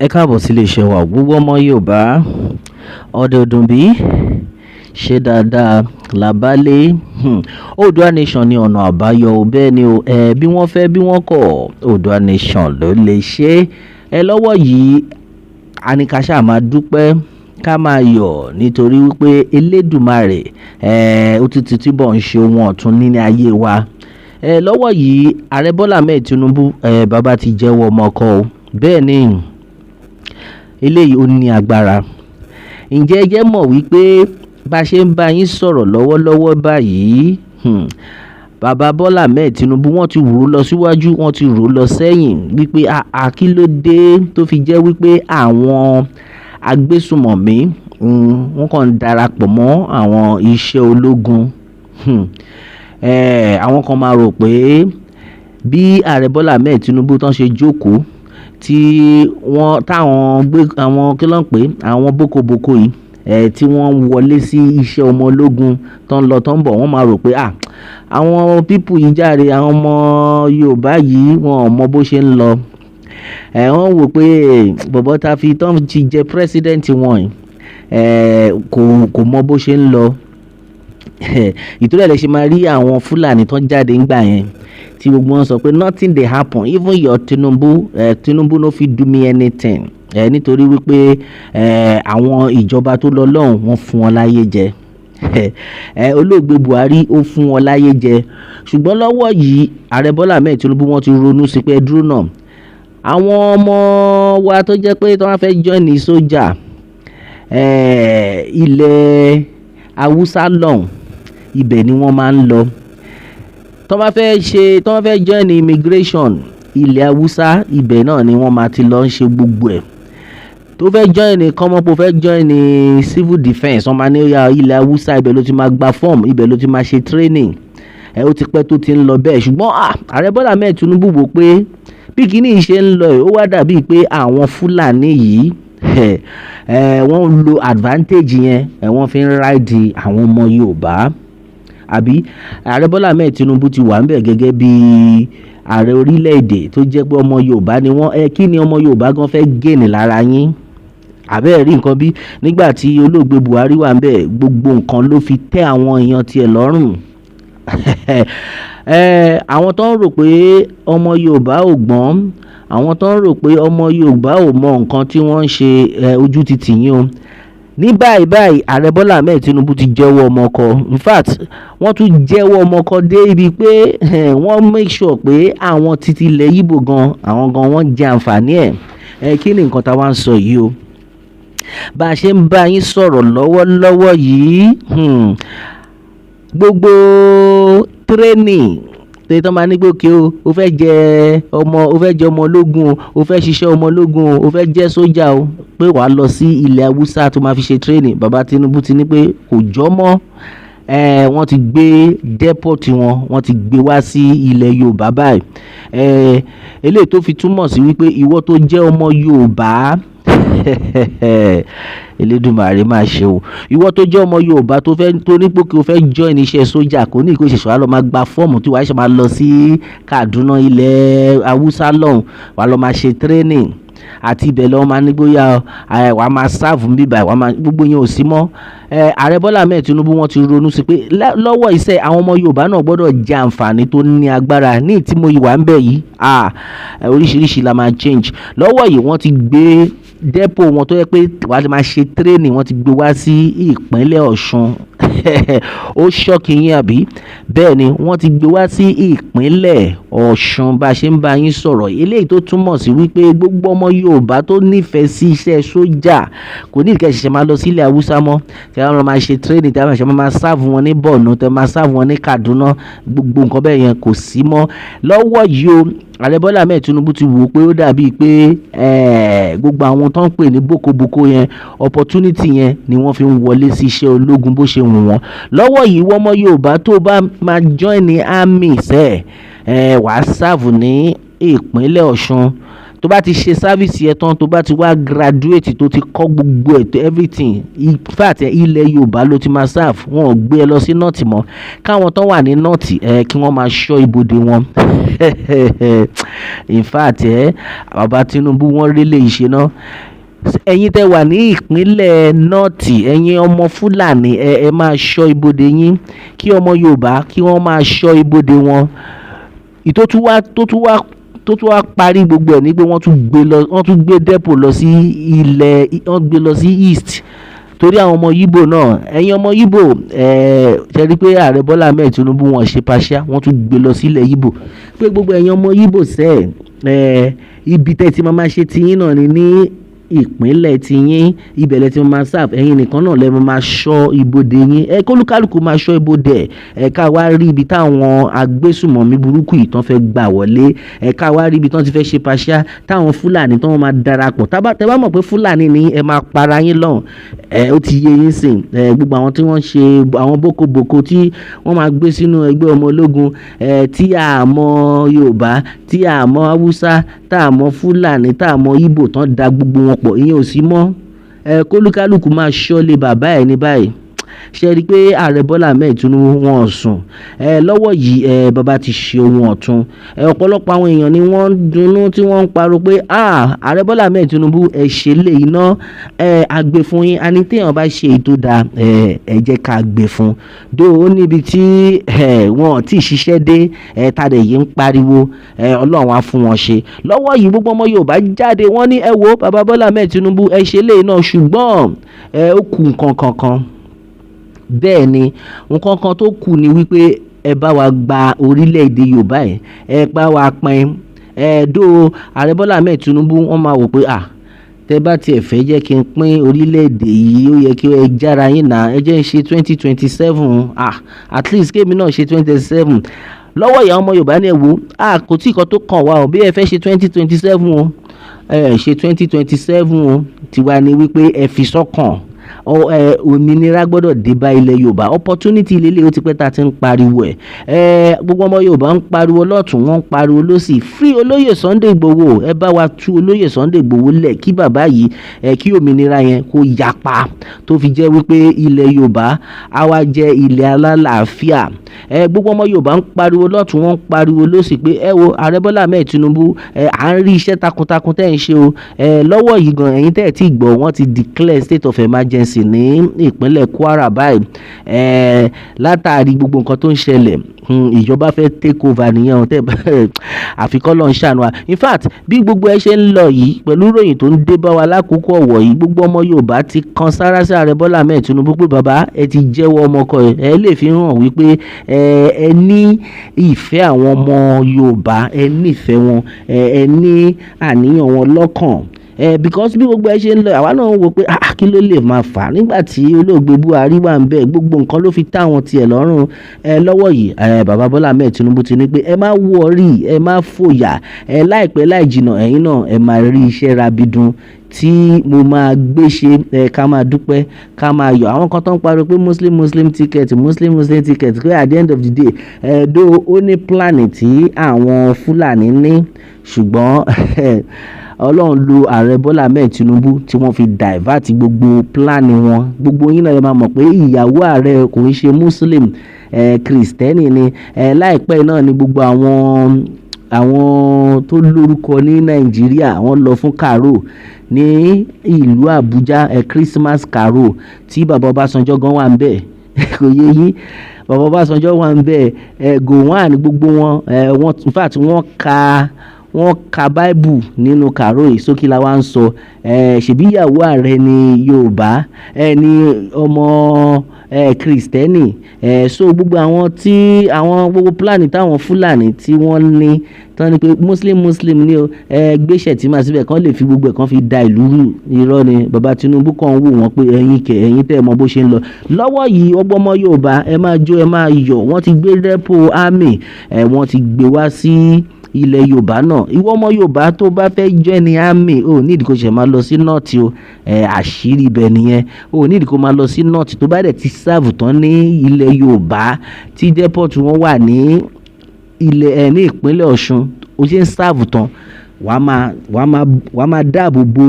Ẹ káàbọ̀ sí iléeṣẹ́ wa gbogbo ọmọ Yorùbá ọdẹ ọdún bí ṣe dáadáa làbálẹ̀ Oòduà nation ní ọ̀nà àbáyọ bẹ́ẹ̀ ni o bí wọ́n fẹ́ bí wọ́n kọ̀ Oòduà nation ló lè ṣe lọ́wọ́ yìí àníkàṣà máa dúpẹ́ ká máa yọ̀ nítorí wípé Elédùmarè ó ti túbọ̀ ń ṣe ohun ọ̀tun nínú ayé wa lọ́wọ́ yìí ààrẹ Bọ́lá Ahmed Tinubu bàbá ti jẹ́wọ́ ọmọ ọkọ o bẹ́ẹ̀ ni eléyìí ó ní agbára. Ǹjẹ́ ẹ jẹ́ mọ̀ wípé bá ṣe ń bá yín sọ̀rọ̀ lọ́wọ́lọ́wọ́ báyìí bàbá Bọ́lá Ahmed Tinubu wọ́n ti rò ó lọ síwájú wọ́n ti rò ó lọ sẹ́yìn wípé kí ló dé tó fi jẹ́ wípé àwọn agbésùmọ̀mí wọ́n kàn ń darapọ̀ mọ́ àwọn iṣẹ́ ológun. Àwọn kan máa rò pé bí ààrẹ Bọ́lá Ahmed Tinubu tán ṣe jókòó tí wọ́n táwọn gbé àwọn kí ló ń pè àwọn bókobóko yìí tí wọ́n wọlé sí iṣẹ́ ọmọ ológun tó ń lọ tó ń bọ̀ wọ́n máa rò pé àwọn pípù yìí járe àwọn ọmọ Yorùbá yìí wọn ò mọ bó ṣe ń lọ wọ́n wò pé bọ̀bọ̀ ta fi tán ti jẹ pírẹ́sídẹ́ǹtì wọn kò mọ bó ṣe ń lọ ìtorí ẹ̀ lè ṣe máa rí àwọn Fúlàní tó jáde ńgbà yẹn tí gbogbo wọn sọ pé nothing dey happen even your Tinubu no fit do me anything nítorí wípé àwọn ìjọba tó lọ lọ́hùn wọ́n fún wọn láyé jẹ olóògbé Buhari ó fún wọn láyé jẹ ṣùgbọ́n lọ́wọ́ yìí ààrẹ Bọ́lá Ahmed Tinubu wọ́n ti ronú sí pé dúró náà àwọn ọmọ wa tó jẹ́ pé tí wọ́n fẹ́ join ní sójà ilẹ̀ Haúsá lọ́hùn ibẹ̀ ni wọ́n máa ń lọ tó bá fẹ́ join immigration ilẹ̀ Haúsá ibẹ̀ náà ni wọ́n máa ti lọ ń ṣe gbogbo ẹ̀ tó fẹ́ join ní kọ́mọ́pọ̀ fẹ́ join ní civil defence wọ́n máa ní ilẹ̀ Haúsá ibẹ̀ ló ti máa gba form ibẹ̀ ló ti máa ṣe training ó ti pẹ́ tó ti ń lọ bẹ́ẹ̀ ṣùgbọ́n ààrẹ Bọ́lá Ahmed Tinubu wò pé bí kìíní ṣe ń lọ ó wá dàbíi pé àwọn Fúlàní yìí wọ́n lo advantage yẹn wọ́n fi ń ráìdì àwọn ọmọ Yorùbá àbí ààrẹ Bọ́lá Ahmed Tinubu ti wà ń bẹ̀ gẹ́gẹ́ bí ààrẹ orílẹ̀-èdè tó jẹ́ pé ọmọ Yorùbá ni wọ́n kí ni ọmọ Yorùbá gan fẹ́ gèèní lára yín àbẹ́ẹ̀ rí nǹkan bí nígbà tí olóògbé Buhari wà ń bẹ̀ gbogbo nǹkan ló fi tẹ́ àwọn èèyàn tiẹ̀ lọ́rùn àwọn tó ń rò pé ọmọ Yorùbá ò gbọ́n àwọn tó ń rò pé ọmọ Yorùbá ò mọ nǹkan tí wọ́n ń ṣe ojú ti tì yín o ní báyìí ààrẹ Bọ́lá Ahmed Tinubu ti jẹ́wọ́ ọmọkọ in fact wọ́n tún jẹ́wọ́ ọmọkọ dé ibi pé wọ́n make sure pé àwọn títí ilẹ̀ Yíbò àwọn gan wọ́n jẹ àǹfààní ẹ̀ kí ni nǹkan tá a wá ń sọ yìí o bá a ṣe ń bá yín sọ̀rọ̀ lọ́wọ́lọ́wọ́ yìí gbogbo training tètè tó máa ní pé òkè o fẹ́ jẹ ọmọ ológun o fẹ́ ṣiṣẹ́ ọmọ ológun o fẹ́ jẹ́ sójà o pé wàá lọ sí ilẹ̀ Haúsá tó máa fi ṣe training bàbá Tinubu ti ní pé kò jọ́ mọ́ wọ́n ti gbé depot wọ́n ti gbé wá sí ilẹ̀ Yorùbá báyìí eléyìí tó fi túmọ̀ sí wípé ìwọ tó jẹ́ ọmọ Yorùbá Elédùmarè máa ṣe o ìwọ tó jẹ́ ọmọ Yorùbá tó ní pé kí o fẹ́ join iṣẹ́ sójà kò ní kó ṣẹ̀ṣẹ̀ wá lọ máa gba fọ́ọ̀mù tí wàá ṣe máa lọ sí Kaduna ilẹ̀ Haúsá lọ́hùn wàá lọ máa ṣe training àti ibẹ̀ lọ́wọ́ máa ní gbóyà wàá máa sáàfù bíbà wàá máa gbogbo yẹn ò sí mọ́ ààrẹ Bọ́lá Ahmed Tinubu wọ́n ti ronú sí pé lọ́wọ́ iṣẹ́ àwọn ọmọ Yorùbá náà gbọ́dọ̀ jẹ àǹfààní tó ní agbára ní tí mo wà ń bẹ̀ yìí oríṣiríṣi la máa change lọ́wọ́ yìí wọ́n ti gbé dépò wọn tó yẹ pé wàá ti máa ṣe training wọ́n ti gbé wá sí ìpínlẹ̀ Ọ̀ṣun ó ṣọ́ọ̀kì yín àbí bẹ́ẹ̀ ni wọ́n ti gbé wá sí ìpínlẹ̀ Ọ̀ṣun bá a ṣe ń bá yín sọ̀rọ̀ eléyìí tó túmọ̀ sí wípé gbogbo ọmọ Yorùbá tó nífẹ̀ẹ́ sí iṣẹ́ sójà kò ní ìkẹ́ ṣẹ̀ṣẹ̀ máa lọ sílẹ̀ Haúsá mọ́ tí wọ́n máa ṣe training tí wọ́n máa sáàfù wọn ní Borno tí wọ́n máa sáàfù wọn ní Kaduna gbogbo nǹkan bẹ́ẹ̀ yẹn kò sí mọ́ lọ́wọ́ yìí o ààrẹ Bọ́lá Ahmed Tinubu ti wò ó pé ó dàbíi pé gbogbo àwọn tó ń pè ní bókobóko yẹn opportunity yẹn ni wọ́n fi ń wọlé sí iṣẹ́ ológun bó ṣe wù wọ́n lọ́wọ́ yìí wọ́n ọmọ Yorùbá tó bá máa join ní army wàá sáàfù ní ìpínlẹ̀ Ọ̀ṣun tó bá ti ṣe service yẹn tán tó bá ti wá graduate tó ti kọ́ gbogbo ètò everything in fact ilẹ̀ Yorùbá ló ti máa serve, wọn ò gbé ẹ lọ sí north mọ́, káwọn tó wà ní north kí wọ́n máa ṣọ́ ibodè wọn in fact bàbá Tinubu wọ́n rí lè ṣe náà. Ẹ̀yin tẹ́ wà ní ìpínlẹ̀ north, ẹ̀yin ọmọ Fúlàní ẹ máa ṣọ́ ibodè yín, kí ọmọ Yorùbá kí wọ́n máa ṣọ́ ibodè wọn. tó tún wá parí gbogbo ẹ̀ ní pé wọ́n tún gbé depot lọ sí wọ́n gbé lọ sí east torí àwọn ọmọ Yíbò náà. Ẹ̀yin ọmọ Yíbò ṣe rí pé ààrẹ Bọ́lá Ahmed Tinubu wọn ṣe paṣá, wọ́n tún gbé lọ sílẹ̀ Yíbò pé gbogbo ẹ̀yin ọmọ Yíbò ibi tẹ́ ti máa ṣe tiyín náà ni ní ìpínlẹ̀ tiyín, ibẹ̀ lẹ ti máa serve, ẹ̀yin nìkan náà lẹ máa ṣọ́ ibodè yín, kólúkálùkù máa ṣọ́ ibodè ká wá rí ibi táwọn agbésùmọ̀mí burúkú yìí tán fẹ́ gbà wọlé, ká wá rí ibi tán ti fẹ́ ṣe paṣá táwọn Fúlàní tán máa darapọ̀. Tẹ́ bá mọ̀ pé Fúlàní ni ẹ máa para yín lọ́hùn, ó ti yé yín sìn. Gbogbo àwọn tí wọ́n ṣe àwọn bókobòko tí wọ́n máa gbé sínú ẹgbẹ́ ọmọ ológun tí a mọ̀ Yorùbá, tí a mọ̀ Haúsá, tá a mọ̀ Fúlàní, tá a mọ̀ Ìgbò tán da gbogbo wọn pọ̀, ìyẹn ò sí mọ́. Kólúkálùkù máa ṣọ́lé bàbá ẹ̀ ní báyìí. Ṣe rí i pé ààrẹ Bọ́lá Ahmed Tinubu wọn sùn lọ́wọ́ yìí, bàbá ti ṣe ohun ọ̀tun. Ọ̀pọ̀lọpọ̀ àwọn èèyàn ni wọ́n ń dunnú tí wọ́n ń pariwo pé ààrẹ Bọ́lá Ahmed Tinubu ẹ ṣe lè iná àgbè fún yín, a ní téèyàn bá ṣe ètò dáa ẹ jẹ́ ká gbé fún. Dó ó níbi tí wọn ò tí ì ṣiṣẹ́ dé tàdé yìí ń pariwo Ọlọ́run á fún wọn ṣe. Lọ́wọ́ yìí gbogbo ọmọ Yorùbá jáde wọ́n ní ẹ wo bàbá Bọ́lá Ahmed Tinubu ẹ ṣe lè iná, ṣùgbọ́n ó kù nǹkan kankan. Bẹ́ẹ̀ ni nǹkan kan tó kù ni wípé ẹ bá wa gba orílẹ̀-èdè Yorùbá ẹ bá wa pín. Dó ààrẹ Bọ́lá Ahmed Tinubu wọ́n máa wò pé tẹ́ bá tiẹ̀ fẹ́ jẹ́ kí n pín orílẹ̀-èdè yìí ó yẹ kí ẹ jára yín náà, ẹ jẹ́ ń ṣe 2027 at least kémi náà ṣe 2027. Lọ́wọ́ ìyá ọmọ Yorùbá ní ẹ wò kò tí ì kan tó kàn wá o bí ẹ fẹ́ ṣe 2027 o ṣe 2027 o, tiwa ni wípé ẹ fi sọ́kàn òmìnira gbọ́dọ̀ dé bá ilẹ̀ Yorùbá. Opportunity lélẹ̀ ó ti pẹ́ ta ti ń pariwo gbogbo ọmọ Yorùbá ń pariwo lọ́tún, wọ́n ń pariwo lọ́sì. Free olóyè Sunday Igboho, ẹ bá wa tú olóyè Sunday Igboho lẹ̀ kí bàbá yìí kí òmìnira yẹn kó yapa tó fi jẹ́ wípé ilẹ̀ Yorùbá á wá jẹ́ ilẹ̀ alálàáfíà. Gbogbo ọmọ Yorùbá ń pariwo lọ́tún, wọ́n ń pariwo lọ́sì pé ẹ wo ààrẹ Bọ́lá Ahmed Tinubu à ń rí iṣẹ́ takuntakun tẹ́ ń ṣe o. Lọ́wọ́ yìí gan ẹ̀yin tẹ́ ẹ̀ tí gbọ́ wọ́n ti declare state of emergency ní ìpínlẹ̀ Kwara báyìí látàrí gbogbo nǹkan tó ń ṣẹlẹ̀. Ìjọba fẹ́ take over nìyẹn àfikọ́ lọ́n ṣàánú wa. In fact bí gbogbo ẹ ṣe ń lọ yìí pẹ̀lú ìròyìn tó ń dé bá wa lákòókò ọ̀wọ̀ yìí, gbogbo ọmọ Yorùbá ti kan sára sí ààrẹ Bọ́lá Ahmed Tinubu pé bàbá ẹ ti jẹ́wọ́ ọmọkọ ẹ lè fi hàn wípé ẹ ní ìfẹ́ àwọn ọmọ Yorùbá, ẹ nífẹ̀ẹ́ wọn, ẹ ní àníyàn wọn lọ́kàn. Because bí gbogbo ẹ ṣe ń lọ àwa náà ń wò pé kí ló lè máa fà á nígbà tí olóògbé Buhari wà ń bẹ̀, gbogbo nǹkan ló fi táwọn tiẹ̀ lọ́rùn. Lọ́wọ́ yìí bàbá Bọ́lá Ahmed Tinubu ti ní pé ẹ má wọrí, ẹ má fòyà, láìpẹ́ láì jìnnà ẹ̀yin náà ẹ máa rí iṣẹ́ rabidun tí mo máa gbé ṣe. Ká máa dúpẹ́, ká máa yọ̀. Àwọn kan tó ń pariwo pé muslim ticket pé at the end of the day dó ó ní plan tí àwọn Fúlàní ní, ṣùgbọ́n Ọlọ́run lo ààrẹ Bọ́lá Ahmed Tinubu tí wọ́n fi divert gbogbo plan wọn. Gbogbo yín náà lè máa mọ̀ pé ìyàwó ààrẹ kò ń ṣe Muslim, Kristẹni ni. Láìpẹ́ náà ni gbogbo àwọn tó lórúkọ ní Nàìjíríà wọ́n lọ fún karo ní ìlú Àbújá, Christmas karo tí bàbá Ọbásanjọ́ gan wà ń bẹ̀ kò yé yín. Bàbá Ọbásanjọ́ wà ń bẹ̀ gowon gbogbo wọn in fact wọ́n ka Bible nínú kàró yìí. Sókè la wá ń sọ ṣèbí ìyàwó ààrẹ ní Yorùbá ní ọmọ Kristẹni. So gbogbo àwọn gbogbo plan táwọn Fúlàní tí wọ́n ní tán ni pé muslim ni o gbéṣẹ̀ tí màá síbẹ̀ kán lè fi gbogbo ẹ̀ kán fi da ìlú rú. Irọ́ ni bàbá Tinubu kan wò wọ́n pé ẹ̀yin tẹ́ ẹ mọ bó ṣe ń lọ. Lọ́wọ́ yìí ọgbọ́n ọmọ Yorùbá ẹ máa jó ẹ máa yọ̀, wọ́n ti gbé depot army wọ́n ti gbé wá sí ilẹ̀ Yorùbá náà. Ìwọ ọmọ Yorùbá tó bá fẹ́ join ní army ò ní ìdí kó ṣe máa lọ sí north o, àṣírí ibẹ̀ nìyẹn. Ò ní ìdí kó máa lọ sí north tó bá dẹ̀ ti serve tán ní ilẹ̀ Yorùbá tí depot wọn wà ní ní ìpínlẹ̀ Ọ̀ṣun, ó ṣe ń serve tán wàá máa dáàbò bo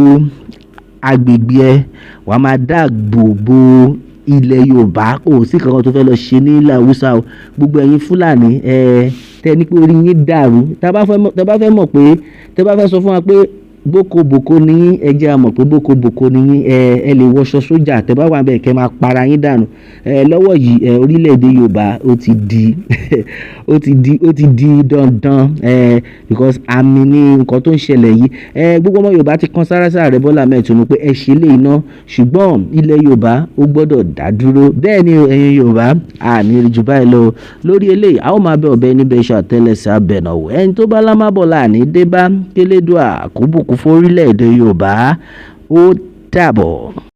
agbègbè ẹ, wàá máa dáàbò bo ilẹ̀ Yorùbá. Kò sí kankan tó fẹ́ lọ ṣe ní ilẹ̀ Haúsá o. Gbogbo ẹ̀yin Fúlàní tẹ́ ní pé orí yín dàrú, tẹ́ bá fẹ́ mọ̀ pé, tẹ́ bá fẹ́ sọ fún wa pé bókobòko ni yín, ẹ jẹ́ a mọ̀ pé bókobòko ni yín. Ẹ lè wọṣọ sójà, tẹ́ bá wà bẹ́ẹ̀ kẹ́ máa para yín dànù. Lọ́wọ́ yìí orílẹ̀-èdè Yorùbá ó ti di ó ti di dandan, because àmì ni nǹkan tó ń ṣẹlẹ̀ yìí. Gbogbo ọmọ Yorùbá ti kan sára sí Ààrẹ Bọ́lá Ahmed Tinubu pé ẹ ṣe lè iná, ṣùgbọ́n ilẹ̀ Yorùbá ó gbọ́dọ̀ dá dúró. Bẹ́ẹ̀ ni ẹ̀yin Yorùbá àní jù báyìí lọ lórí eléyìí. A ó máa bẹ ọ̀bẹ níbẹ̀ iṣẹ́ àtẹ́lẹsẹ̀ abẹ̀nàwó. Ẹni tó bá lámábọ̀ láàní dé bá kélédùà kó bùkún fún orílẹ̀-èdè Yorùbá. Ó dàbọ̀.